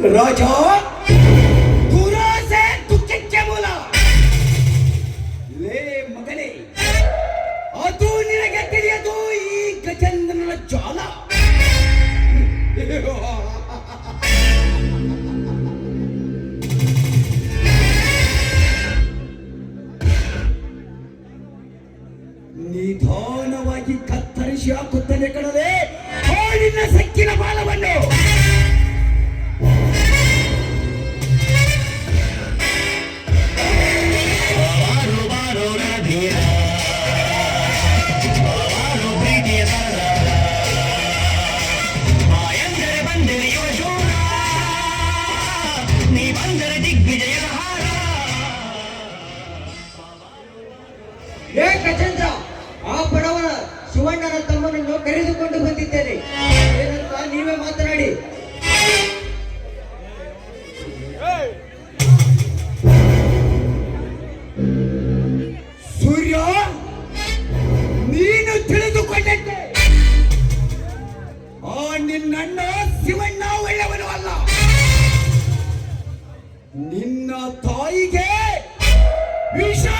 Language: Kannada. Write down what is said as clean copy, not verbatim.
ರಾಜ ದುರಾಸೆ ದುಃಖಕ್ಕೆ ಮೂಲ. ಲೇ ಮಗನೇ, ಅದು ನಿನಗೆ ತಿಳಿಯದು ಈ ಗಜೇಂದ್ರನ ಜಾಲ. ನಿಧಾನವಾಗಿ ಕತ್ತರಿಸಿ ಹಾಕುತ್ತಲೇ ಕಣದೆ ಹಾಡಿನ ಸಕ್ಕಿನ ಬಾಲವನ್ನು. ಗಜೇಂದ್ರ, ಆ ಬಡವನ ಶಿವಣ್ಣನ ತಮ್ಮನನ್ನು ಕರೆದುಕೊಂಡು ಬಂದಿದ್ದೇನೆ. ಏನಂತ ನೀವೇ ಮಾತನಾಡಿ.